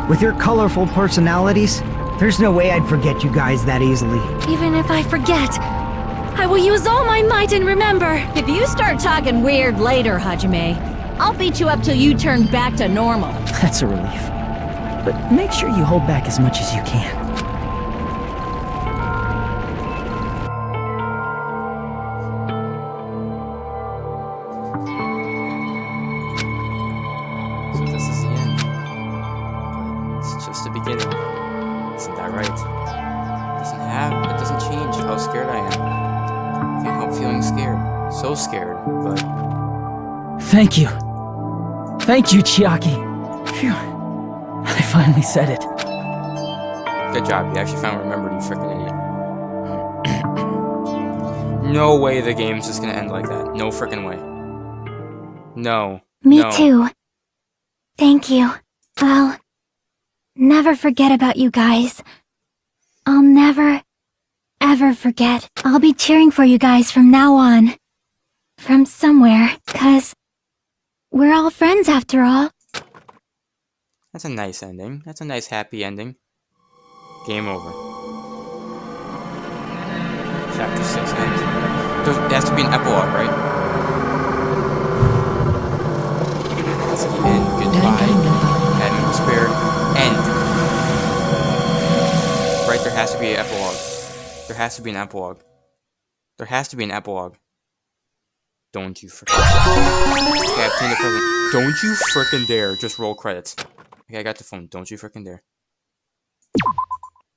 With your colorful personalities, there's no way I'd forget you guys that easily. Even if I forget, I will use all my might and remember. If you start talking weird later, Hajime, I'll beat you up till you turn back to normal. That's a relief. But make sure you hold back as much as you can. So this is the end. But it's just the beginning. Isn't that right? It doesn't change how scared I am. I can't help feeling scared. So scared, but Thank you. Thank you, Chiaki. Phew. I finally said it. good job. You actually finally remembered, you freaking idiot. No way the game's just gonna end like that. No freaking way. No. Me no. too. Thank you. I'll never forget about you guys. I'll never, ever forget. I'll be cheering for you guys from now on. From somewhere, 'cause we're all friends after all. That's a nice ending. That's a nice happy ending. Game over. Chapter 6 ends. There has to be an epilogue, right? That's the end. Goodbye. Academy of Despair. End. Right, there has to be an epilogue. There has to be an epilogue. There has to be an epilogue. Don't you frickin' Okay, I've seen the present. Don't you frickin' dare just roll credits. Okay, I got the phone. Don't you frickin' dare.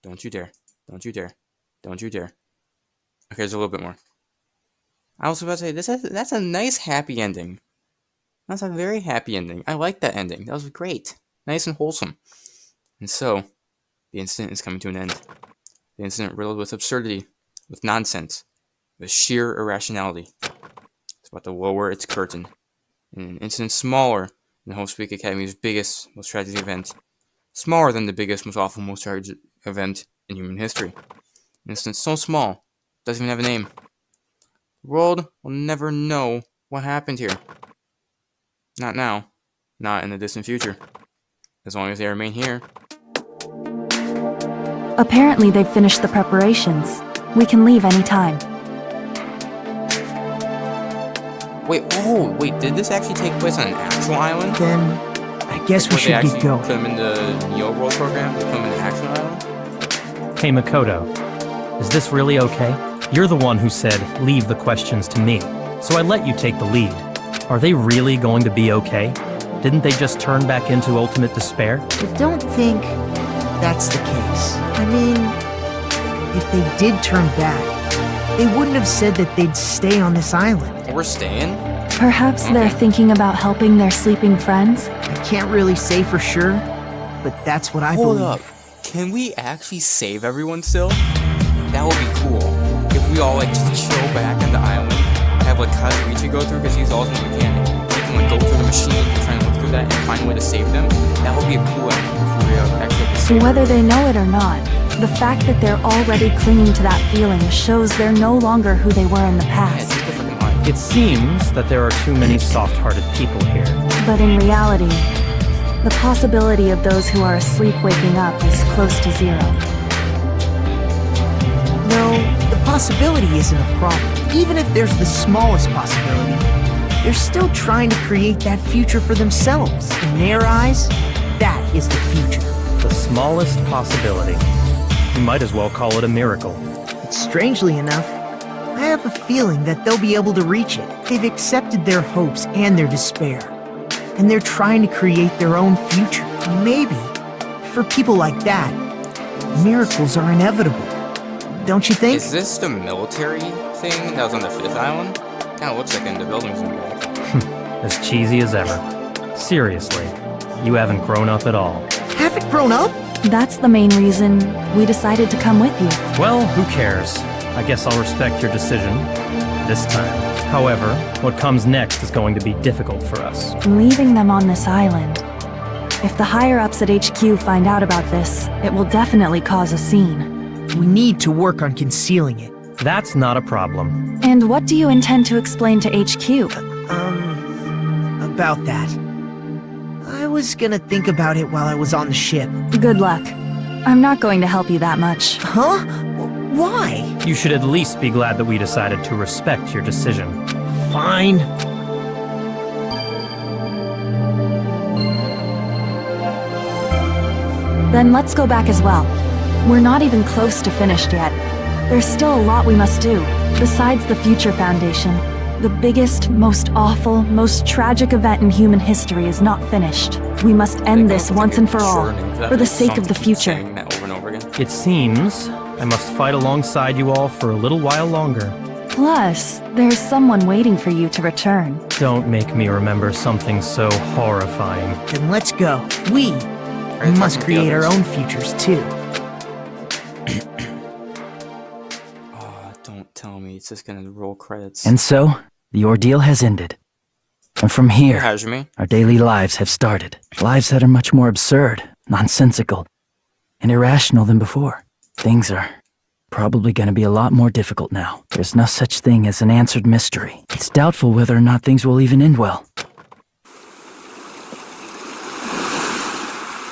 Don't you dare. Don't you dare. Don't you dare. Okay, there's a little bit more. I was about to say, that's a nice happy ending. That's a very happy ending. I like that ending. That was great. Nice and wholesome. And so, the incident is coming to an end. The incident riddled with absurdity, with nonsense, with sheer irrationality. It's about to lower its curtain. In an incident smaller than Hope Speak Academy's biggest, most tragic event. Smaller than the biggest, most awful, most tragic event in human history. An incident so small, doesn't even have a name. The world will never know What happened here? Not now. Not in the distant future. As long as they remain here. Apparently, they've finished the preparations. We can leave anytime. Wait, did this actually take place on an actual island? Then, I guess we should get going. Put them in the Neo World program? Put them in the actual island? Hey, Makoto. Is this really okay? You're the one who said, leave the questions to me. So I let you take the lead. Are they really going to be okay? Didn't they just turn back into ultimate despair? I don't think that's the case. I mean, if they did turn back, they wouldn't have said that they'd stay on this island. We're staying? Perhaps they're thinking about helping their sleeping friends? I can't really say for sure, but that's what I believe. Hold up. Can we actually save everyone still? That would be cool. If we all like just chill back on the island, have like Kazuichi go through because he's also a mechanic. He can like go through the machine and try and look through that and find a way to save them. That would be a cool ending if we actually have to save Whether everyone. they know it or not, the fact that they're already clinging to that feeling shows they're no longer who they were in the past. It seems that there are too many soft-hearted people here. But in reality, the possibility of those who are asleep waking up is close to zero. No, the possibility isn't a problem. Even if there's the smallest possibility, they're still trying to create that future for themselves. In their eyes, that is the future. The smallest possibility. You might as well call it a miracle. But strangely enough, I have a feeling that they'll be able to reach it. They've accepted their hopes and their despair, and they're trying to create their own future. Maybe, for people like that, miracles are inevitable. Don't you think? Is this the military thing that was on the 5th island? Kinda looks like in the buildings in the back. As cheesy as ever. Seriously, you haven't grown up at all. Haven't grown up? That's the main reason we decided to come with you. Well, who cares? I guess I'll respect your decision. This time. However, what comes next is going to be difficult for us. Leaving them on this island. If the higher-ups at HQ find out about this, it will definitely cause a scene. We need to work on concealing it. That's not a problem. And what do you intend to explain to HQ? About that. I was gonna think about it while I was on the ship. Good luck. I'm not going to help you that much. Huh? Why? You should at least be glad that we decided to respect your decision. Fine. Then let's go back as well. We're not even close to finished yet. There's still a lot we must do. Besides the Future Foundation, the biggest, most awful, most tragic event in human history is not finished. We must end this once and for all, for the sake of the future. It seems I must fight alongside you all for a little while longer. Plus, there's someone waiting for you to return. Don't make me remember something so horrifying. Then let's go. We must create our own futures too. Don't tell me it's just gonna roll credits. And so, the ordeal has ended. And from here, Hajime? our daily lives have started. Lives that are much more absurd, nonsensical, and irrational than before. Things are probably going to be a lot more difficult now. There's no such thing as an answered mystery. It's doubtful whether or not things will even end well.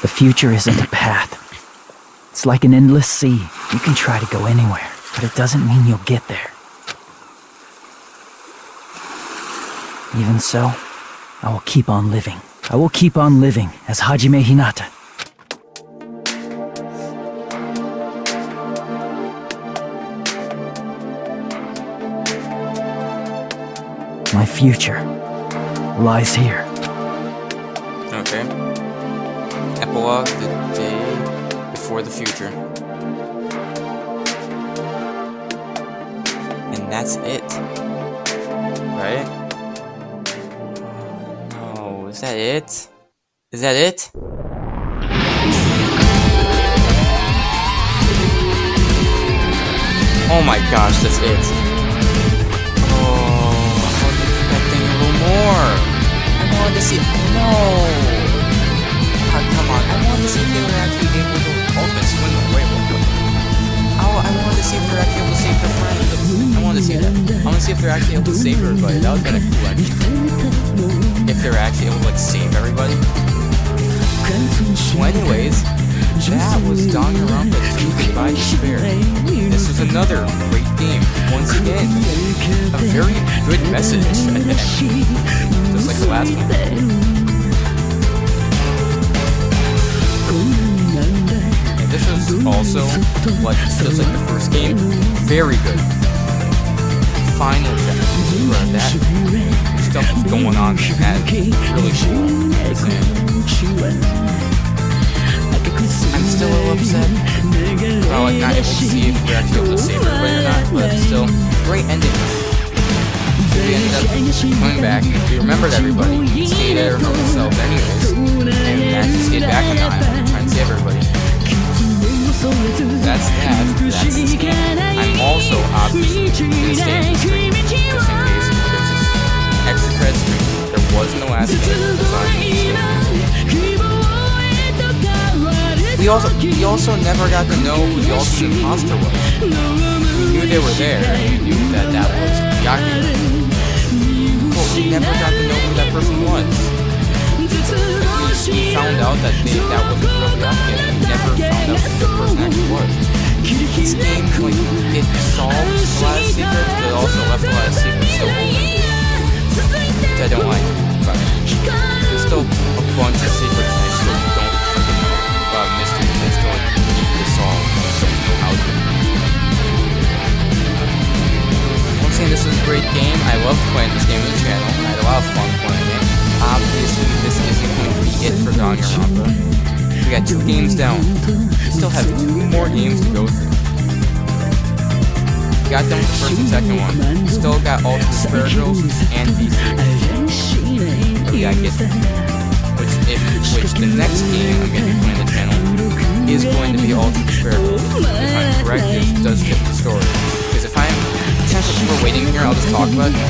The future isn't a path. It's like an endless sea. You can try to go anywhere, but it doesn't mean you'll get there. Even so, I will keep on living. I will keep on living as Hajime Hinata. My future lies here. Okay. Epilogue, the day before the future. And that's it. Right? No, is that it? Is that it? Oh my gosh, that's it. More. I wanted to see. No. God, come on. I wanted to see if they were actually able to. Oh, that's swing away real quick. I wanted to see if they were actually able to save their friend. I wanted to see that. I want to see see if they're actually able to save everybody. That would have been a cool ending. If they're actually able to like save everybody. Well, anyways, that was Danganronpa 2 Goodbye Despair. This was another great game. Once again, a very good message at the end. Just like the last one. And this was also, just like the first game, very good. Final chapter where that stuff was going on, and that is really cool. I'm still a little upset. Well, I'm not able to see if we're actually able to save everybody or not, but still, great ending. We ended up coming back, and we remembered everybody. Skate there remembered himself anyways, and managed to skate back on the island, trying to save everybody. That's that. That's this game. I'm also obviously in this game stream, just in case there's this extra credit stream. There was no last game. We also never got to know who the ultimate imposter was. We knew they were there, and we knew that was Yakira. But we never got to know who that person was. We found out that wasn't really Yakira, and we never found out who the person actually was. This game, it solved a lot of secrets, but it also left a lot of secrets still open. Which I don't like, but there's still a bunch of secrets and I still don't freaking know. Mysteries that still need to solve. I don't know how to. Once again, this was a great game. I loved playing this game on the channel. I had a lot of fun playing it. Obviously, this isn't going to be it for Danganronpa. We got 2 games down. We still have 2 more games to go through. Got done with the first and second one. Still got Ultimate Spare Girls and V3. So we gotta get which the next game I'm going to be playing on the channel is going to be Ultimate Spare Girls. If I'm correct, this does fit the story. Because if I'm essentially we're waiting here, I'll just talk about it.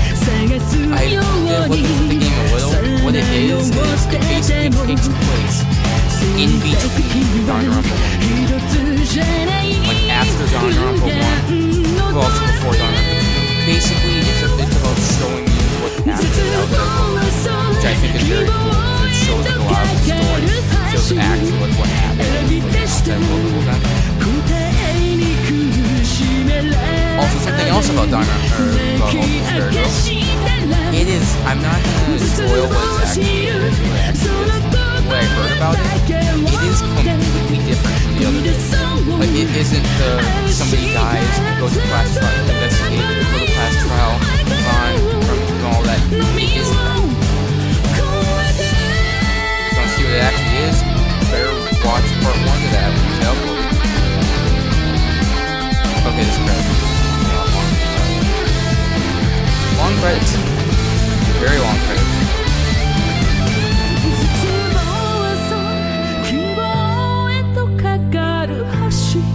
I did look into the game a little. What it is it basically takes place in between Danganronpa 1 and 2. Like after Danganronpa 1, well, it's before Danganronpa 2. Basically, it's about showing you what happened out there, which I think is very cool. It shows like a lot of the story. It shows actually like what happened. Also, something else about Ultimate Spare Girls. It is. I'm not gonna spoil what it actually is. What I heard about it, it is completely different from the other games. Like it isn't somebody dies, go to class trial, investigate, go to class trial, move on from all that. It isn't that. If you want to see what it actually is, better watch part 1 of that, which I uploaded. Okay, this credit. Long credits. Very long credits.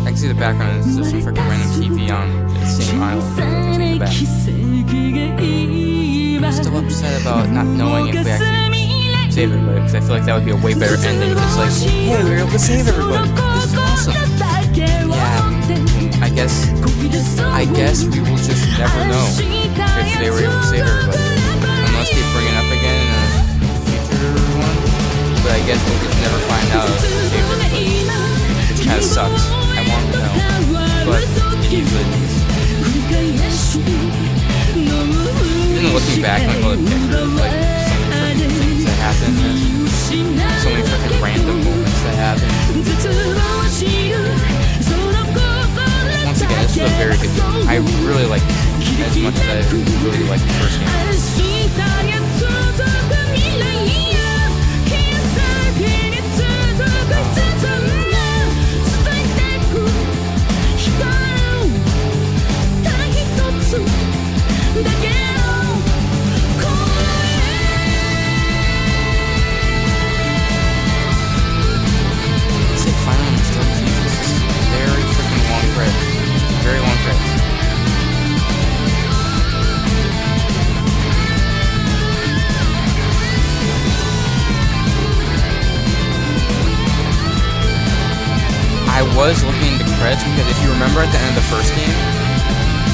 I can see the background is just a freaking random TV on the same island. In the back. I'm still upset about not knowing if we actually save everybody, because I feel like that would be a way better ending. It's like, hey, we were able to save everybody. This is awesome. Yeah, I guess we will just never know if they were able to save everybody. Unless they bring it up again in a future one. But I guess we'll just never find out if they saved everybody. Which kind of sucks. I want to know. But it is what it is. Even looking back on all the pictures, like so many freaking things that happened, and so many freaking random moments that happened. Once again, this is a very good game. I really like it as much as I really like the first game. Very long credits. I was looking into credits because if you remember at the end of the first game,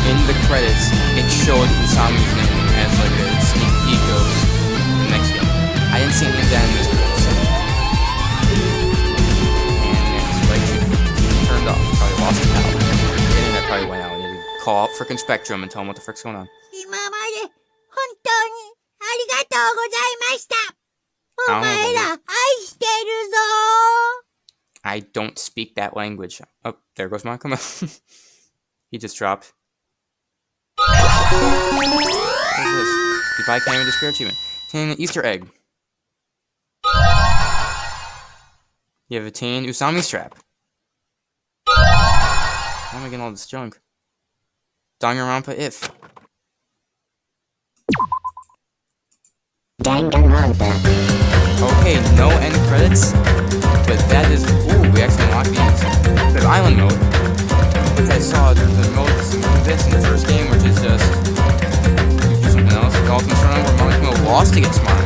in the credits, it showed Usami's name as like a sneak peek of the next game. I didn't see any of that in this credits. And it's like turned off. Probably lost the power. The internet probably went out. I need to call out frickin' Spectrum and tell them what the frick's going on. 今まで本当にありがとうございました。お前ら愛してるぞ。 I don't speak that language. Oh, there goes Makima. He just dropped. What is this? Goodbye, Canyon Despair Achievement. Obtain an Easter egg. You have attained Usami's trap. How am I getting all this junk? Danganronpa if. Danganronpa. Okay, no end credits, but that is. Ooh, we actually unlocked these. The island mode, which I saw there's a mode similar to this in the first game, which is just you do something else. Dolphins run where Makima lost to get smart.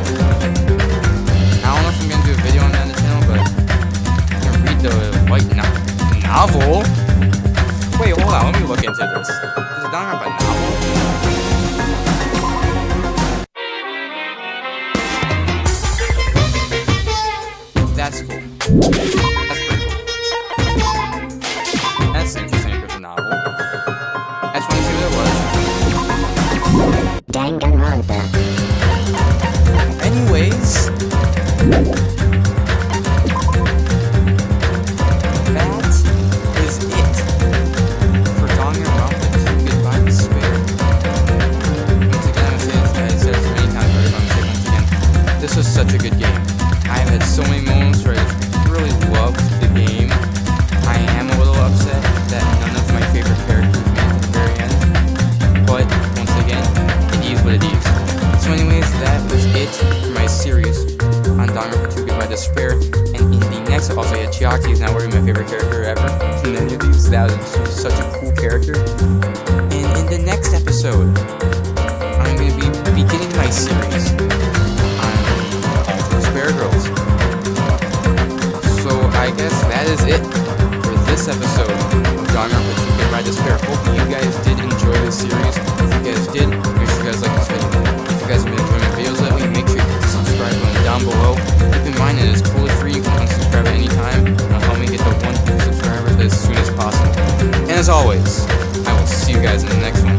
I don't know if I'm gonna do a video on that on the channel, but I'm gonna read the white novel. Wait, hold on, let me look into this. Is it Danganronpa novel? That's cool. That's pretty cool. That's interesting for the novel. I just want to see what it was. Danganronpa. Anyways, that is it for Danganronpa 2 Goodbye Despair. Once again, I said it many times, but I'm going to say it once again. This was such a good game. I've had so many moments where I just really loved the game. I am a little upset that none of my favorite characters made it to the very end. But, once again, it is what it is. So anyways, that was it for my series on Danganronpa 2 Goodbye Despair. And in the next, also, Chiaki is now already my favorite character ever in any of these. That was such a cool character. And in the next episode, I'm going to be beginning my series Spare Girls. So I guess that is it for this episode of Danganronpa 2 Goodbye Despair. Hope you guys did enjoy this series. If you guys did, make sure you guys like this video. If you guys have been enjoying my videos lately, make sure you hit the subscribe button down below. Keep in mind it is totally free. You can unsubscribe at any time. It'll help me get to 1,000 subscribers as soon as possible. And as always, I will see you guys in the next one.